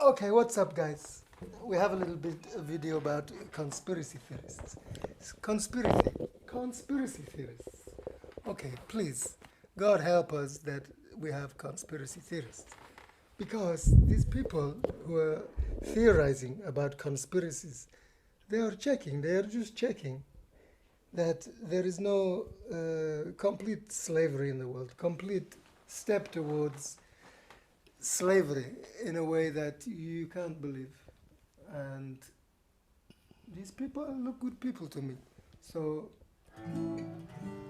Okay, what's up, guys? We have a little bit of video about conspiracy theorists. Conspiracy theorists. Okay, please, God help us that we have conspiracy theorists. Because these people who are theorizing about conspiracies, they are just checking that there is no complete slavery in the world, complete step towards slavery in a way that you can't believe. And these people look good people to me. So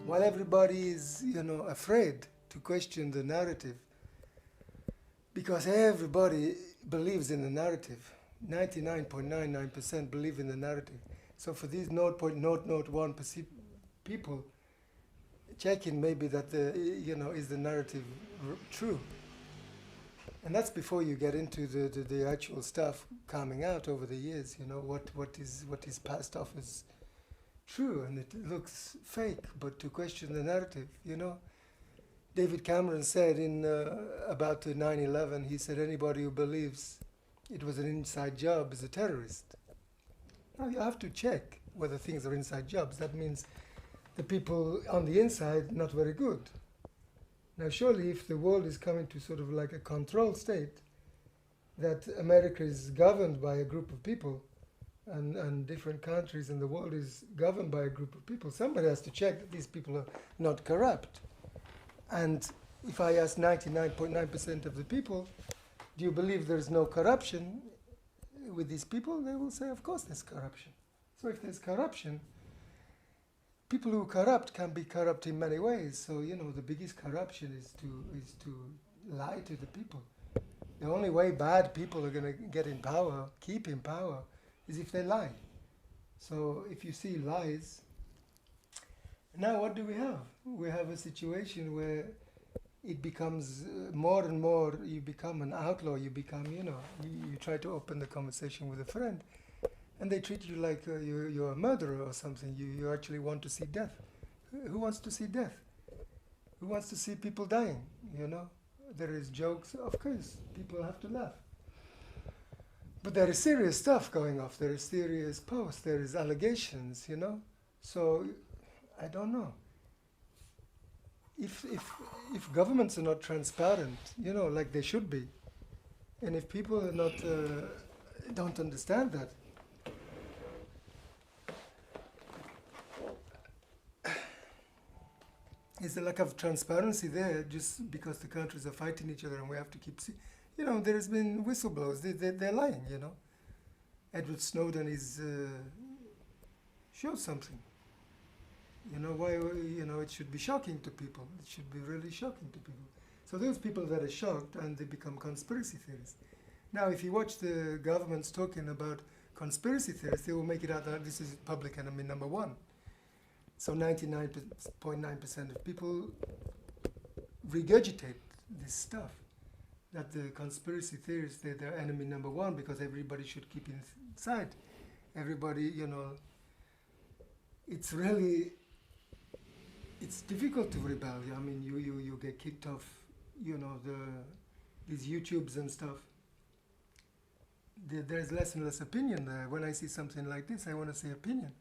while everybody is, afraid to question the narrative, because everybody believes in the narrative, 99.99% believe in the narrative. So for these 0.001% people, checking maybe that is the narrative true. And that's before you get into the actual stuff coming out over the years, what is passed off as true and it looks fake, but to question the narrative, David Cameron said in about 9/11, he said anybody who believes it was an inside job is a terrorist. Now you have to check whether things are inside jobs. That means the people on the inside not very good. Now, surely if the world is coming to sort of like a control state, that America is governed by a group of people and different countries and the world is governed by a group of people, somebody has to check that these people are not corrupt. And if I ask 99.9% of the people, do you believe there's no corruption with these people? They will say, of course there's corruption. So if there's corruption, people who corrupt can be corrupt in many ways. So, the biggest corruption is to lie to the people. The only way bad people are going to get in power, keep in power, is if they lie. So if you see lies, now what do we have? We have a situation where it becomes more and more, you become an outlaw, you become, you try to open the conversation with a friend, and they treat you like you're a murderer or something. You actually want to see death. Who wants to see death? Who wants to see people dying? There is jokes, of course, people have to laugh. But there is serious stuff going off. There is serious posts. There is allegations, So I don't know. If governments are not transparent, like they should be, and if people are not don't understand that, is a lack of transparency there just because the countries are fighting each other and we have to keep there's been whistleblowers, they're lying, Edward Snowden is shows something, why, it should be shocking to people, it should be really shocking to people. So those people that are shocked and they become conspiracy theorists. Now if you watch the governments talking about conspiracy theorists, they will make it out that this is public enemy number one. So 99.9% of people regurgitate this stuff, that the conspiracy theorists, they're enemy number one because everybody should keep inside. Everybody, it's difficult to rebel. I mean, you get kicked off, these YouTubes and stuff. There's less and less opinion there. When I see something like this, I want to say opinion.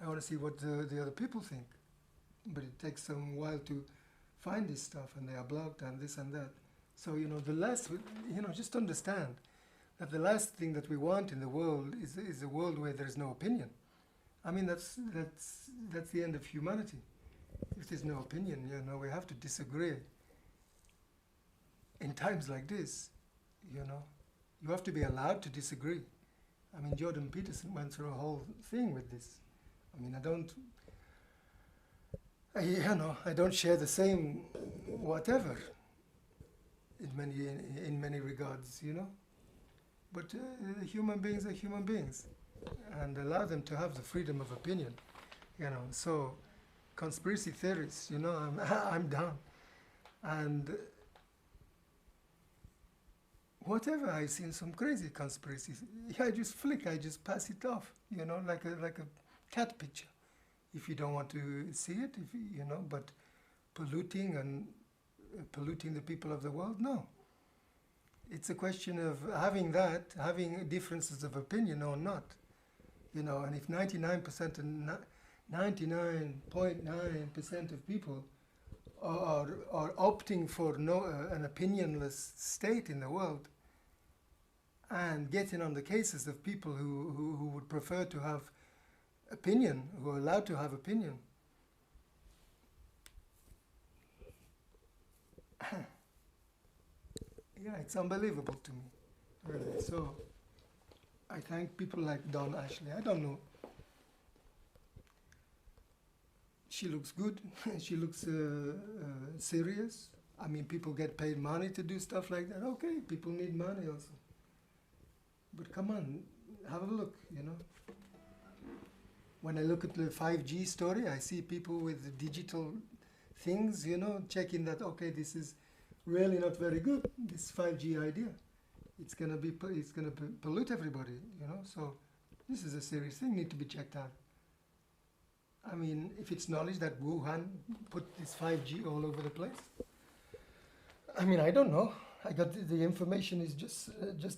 I want to see what the other people think. But it takes some while to find this stuff, and they are blocked and this and that. So, the last, just understand that the last thing that we want in the world is a world where there is no opinion. I mean, that's the end of humanity. If there's no opinion, we have to disagree. In times like this, you have to be allowed to disagree. I mean, Jordan Peterson went through a whole thing with this. I mean, I don't share the same whatever in many regards, But human beings are human beings, and allow them to have the freedom of opinion, So, conspiracy theories, I'm down, and whatever I see some crazy conspiracies, I just pass it off, like a cat picture. If you don't want to see it, but polluting the people of the world, no. It's a question of having that, having differences of opinion or not. And if 99% and 99.9% of people are opting for an opinionless state in the world, and getting on the cases of people who would prefer to have opinion, who are allowed to have opinion. Yeah, it's unbelievable to me, really. So I thank people like Dawn Ashley. I don't know. She looks good. She looks serious. I mean, people get paid money to do stuff like that. Okay, people need money also. But come on, have a look, When I look at the 5G story, I see people with digital things, checking that, okay, this is really not very good, this 5G idea. It's gonna pollute everybody, So this is a serious thing, need to be checked out. I mean, if it's knowledge that Wuhan put this 5G all over the place, I mean, I don't know. I got the information is just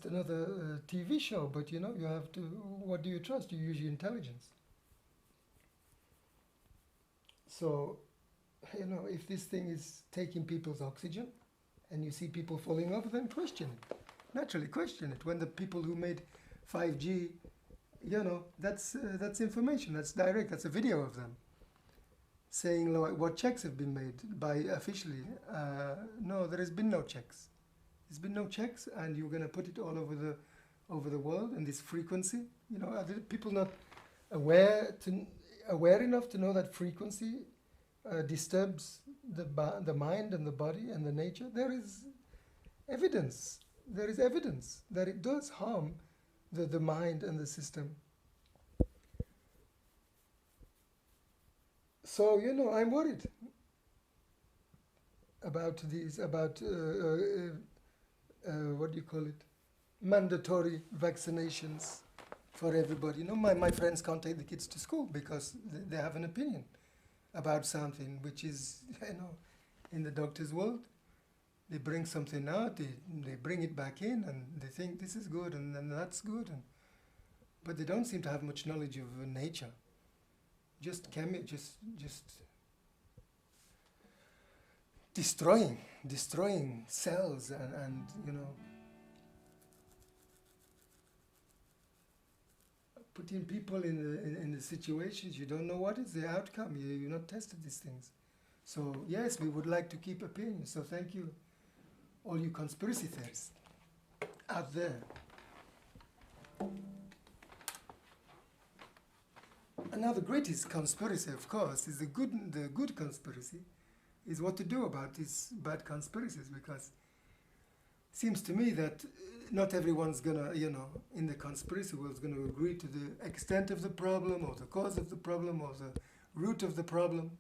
another TV show, but you have to. What do you trust? You use your intelligence. So, if this thing is taking people's oxygen, and you see people falling off, then question it. Naturally, question it. When the people who made 5G, that's information. That's direct. That's a video of them saying what checks have been made by officially. No, there has been no checks. There's been no checks, and you're going to put it all over the world, and this frequency. Are the people not aware enough to know that frequency disturbs the mind and the body and the nature? There is evidence. There is evidence that it does harm the mind and the system. So I'm worried about these what do you call it? Mandatory vaccinations for everybody. My friends can't take the kids to school because they have an opinion about something, which is, in the doctor's world, they bring something out, they bring it back in, and they think this is good and then that's good, but they don't seem to have much knowledge of nature. Just destroying cells and putting people in the situations you don't know what is the outcome. You're not tested these things. So yes, we would like to keep opinions. So thank you, all you conspiracy theorists out there. Another greatest conspiracy, of course, is the good conspiracy, is what to do about these bad conspiracies, because it seems to me that not everyone's gonna, in the conspiracy world is gonna agree to the extent of the problem or the cause of the problem or the root of the problem.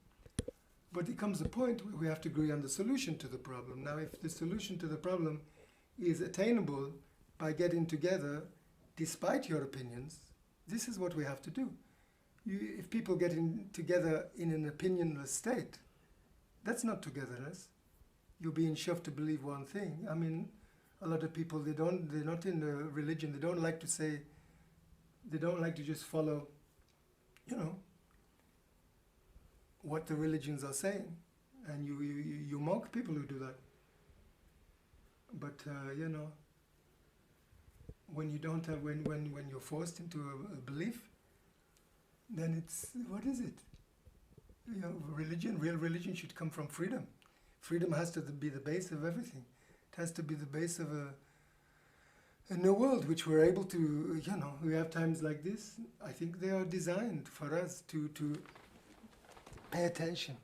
But there comes a point where we have to agree on the solution to the problem. Now, if the solution to the problem is attainable by getting together despite your opinions, this is what we have to do. If people get together in an opinionless state, that's not togetherness. You're being shoved to believe one thing. I mean, a lot of people, they're not in the religion. They don't like to just follow, what the religions are saying. And you mock people who do that. But, when you don't have, when you're forced into a belief, then it's, what is it? Real religion should come from freedom. Freedom has to be the base of everything. It has to be the base of a new world, which we're able to, we have times like this. I think they are designed for us to pay attention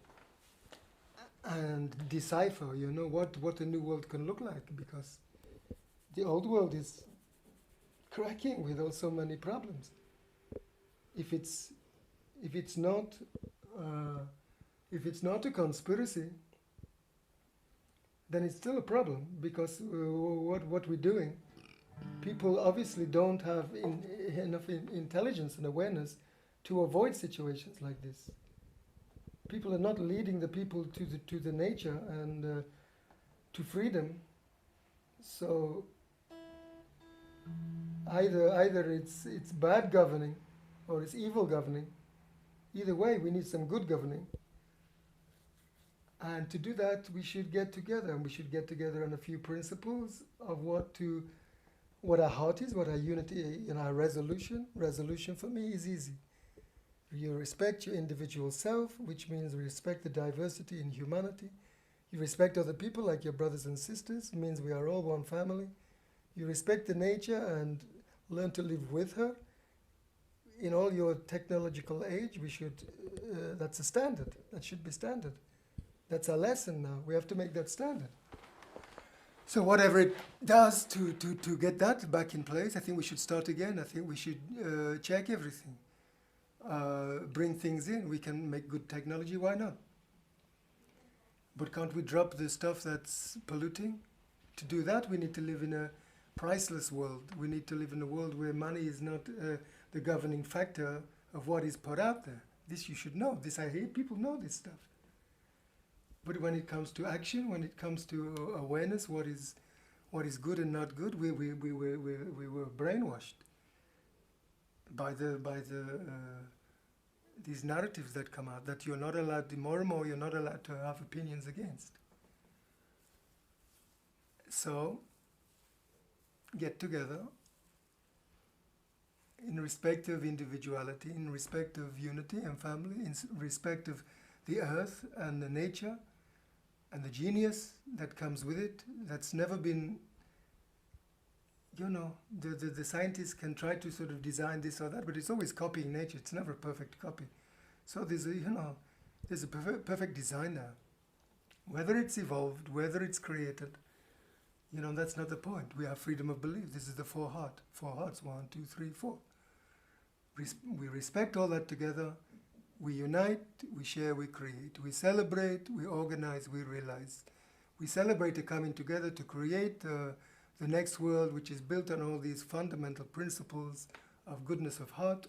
and decipher, what a new world can look like, because the old world is cracking with so many problems. If it's not a conspiracy, then it's still a problem, because what we're doing, people obviously don't have enough intelligence and awareness to avoid situations like this. People are not leading the people to the nature and to freedom. So either it's bad governing or it's evil governing. Either way, we need some good governing. And to do that, we should get together, and we should get together on a few principles of what our heart is, what our unity, our resolution. Resolution for me is easy. You respect your individual self, which means respect the diversity in humanity. You respect other people like your brothers and sisters, means we are all one family. You respect the nature and learn to live with her. In all your technological age, we should, that's a standard. That should be standard. That's our lesson now. We have to make that standard. So whatever it does to get that back in place, I think we should start again. I think we should check everything. Bring things in. We can make good technology. Why not? But can't we drop the stuff that's polluting? To do that, we need to live in a priceless world. We need to live in a world where money is not the governing factor of what is put out there. This you should know. This I hate. People know this stuff. But when it comes to action, when it comes to awareness, what is good and not good, we were brainwashed by these narratives that come out, that you're not allowed to, more and more, you're not allowed to have opinions against. So, get together in respect of individuality, in respect of unity and family, in respect of the earth and the nature and the genius that comes with it, that's never been, the scientists can try to sort of design this or that, but it's always copying nature. It's never a perfect copy. So there's a perfect design there. Whether it's evolved, whether it's created, that's not the point. We have freedom of belief. This is the four hearts, 1, 2, 3, 4. We respect all that together. We unite, we share, we create. We celebrate, we organize, we realize. We celebrate the coming together to create the next world, which is built on all these fundamental principles of goodness of heart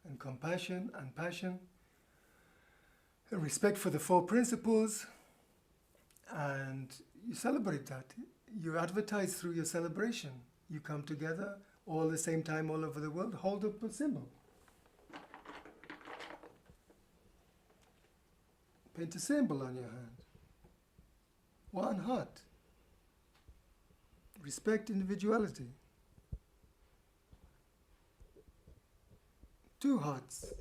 and compassion and passion. And respect for the four principles, and you celebrate that. You advertise through your celebration. You come together all at the same time all over the world. Hold up a symbol. Paint a symbol on your hand. One heart. Respect individuality. 2 hearts.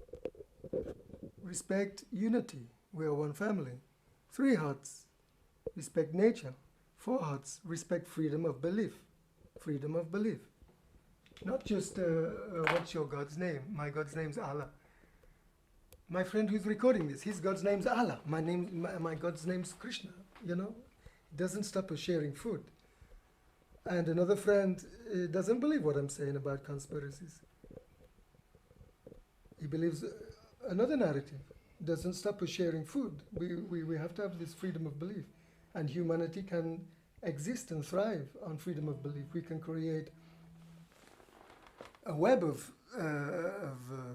Respect unity. We are one family. 3 hearts. Respect nature. 4 hearts. Respect freedom of belief. Freedom of belief. Not just what's your God's name? My God's name's Allah. My friend who's recording this, his God's name's Allah. My God's name's Krishna. It doesn't stop us sharing food. And another friend doesn't believe what I'm saying about conspiracies. He believes another narrative. Doesn't stop us sharing food. We have to have this freedom of belief. And humanity can exist and thrive on freedom of belief. We can create a web of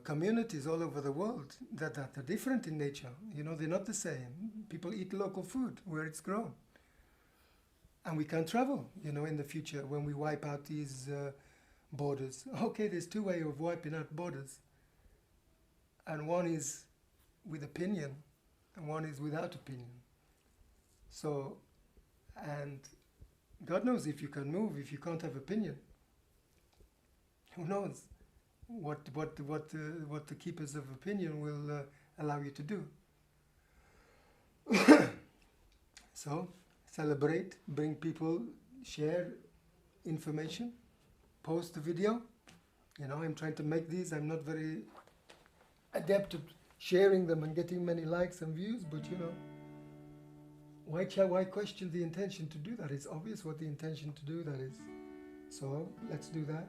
communities all over the world that are different in nature. They're not the same. People eat local food where it's grown. And we can travel, in the future when we wipe out these borders. Okay, there's 2 ways of wiping out borders. And one is with opinion, and one is without opinion. So, and God knows if you can move, if you can't have opinion. Who knows what the keepers of opinion will allow you to do. So, celebrate, bring people, share information, post the video. I'm trying to make these. I'm not very adept at sharing them and getting many likes and views, but why question the intention to do that? It's obvious what the intention to do that is. So let's do that.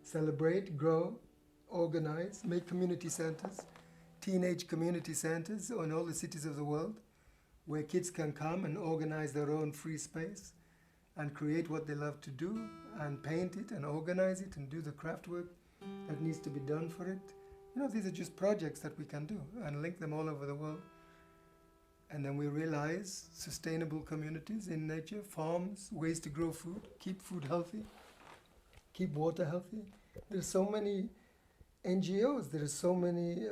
Celebrate, grow, organize, make community centers, teenage community centers in all the cities of the world, where kids can come and organize their own free space and create what they love to do and paint it and organize it and do the craft work that needs to be done for it. These are just projects that we can do and link them all over the world And then we realize sustainable communities in nature, farms, ways to grow food, keep food healthy, keep water healthy. There's so many NGOs, there are so many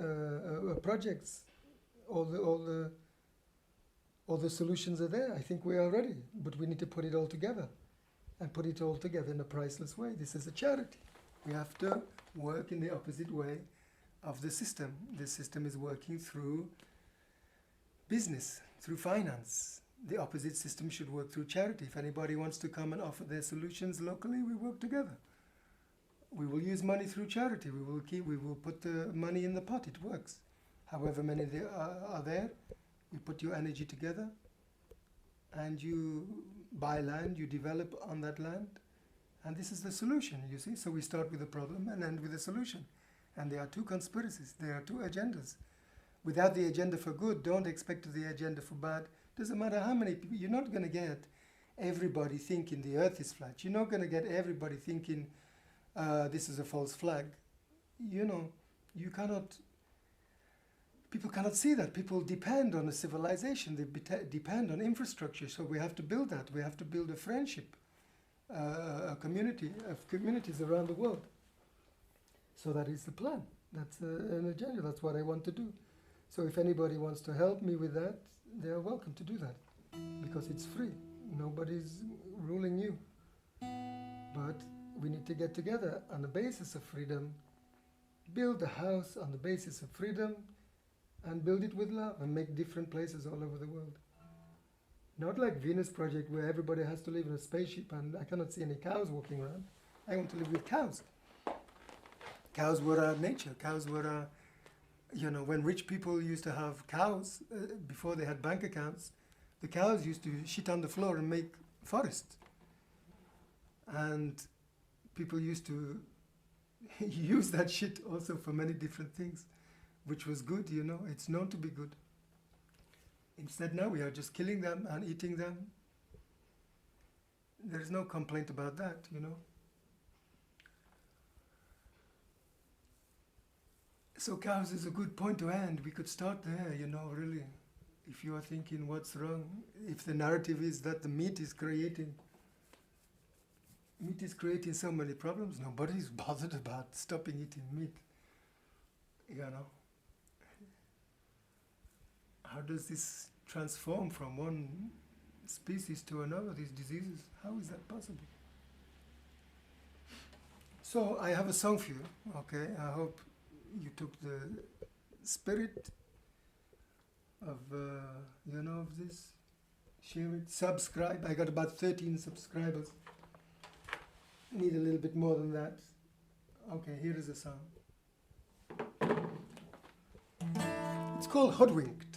projects. All the solutions are there. I think we are ready, but we need to put it all together, and put it all together in a priceless way. This is a charity. We have to work in the opposite way of the system. The system is working through business, through finance. The opposite system should work through charity. If anybody wants to come and offer their solutions locally, we work together. We will use money through charity. We will put the money in the pot. It works. However many there are there, you put your energy together and you buy land, you develop on that land, and this is the solution, you see. So we start with a problem and end with a solution. And there are two conspiracies, there are two agendas. Without the agenda for good, don't expect the agenda for bad. Doesn't matter how many people, you're not going to get everybody thinking the earth is flat. You're not going to get everybody thinking this is a false flag. You know, people cannot see that. People depend on a civilization, they depend on infrastructure, so we have to build that. We have to build a friendship, a community of communities around the world. So that is the plan. That's an agenda. That's what I want to do. So if anybody wants to help me with that, they are welcome to do that, because it's free. Nobody's ruling you. But we need to get together on the basis of freedom, build a house on the basis of freedom, and build it with love, and make different places all over the world. Not like Venus Project, where everybody has to live in a spaceship and I cannot see any cows walking around. I want to live with cows. Cows were our nature. Cows were our, when rich people used to have cows, before they had bank accounts, the cows used to shit on the floor and make forest. And people used to use that shit also for many different things, which was good, it's known to be good. Instead now we are just killing them and eating them. There's no complaint about that, So cows is a good point to end. We could start there, really. If you are thinking what's wrong, if the narrative is that the meat is creating so many problems, nobody's bothered about stopping eating meat, How does this transform from one species to another, these diseases? How is that possible? So I have a song for you, okay? I hope you took the spirit of, of this. Share it, subscribe. I got about 13 subscribers. Need a little bit more than that. Okay, here is a song. It's called Hoodwinked.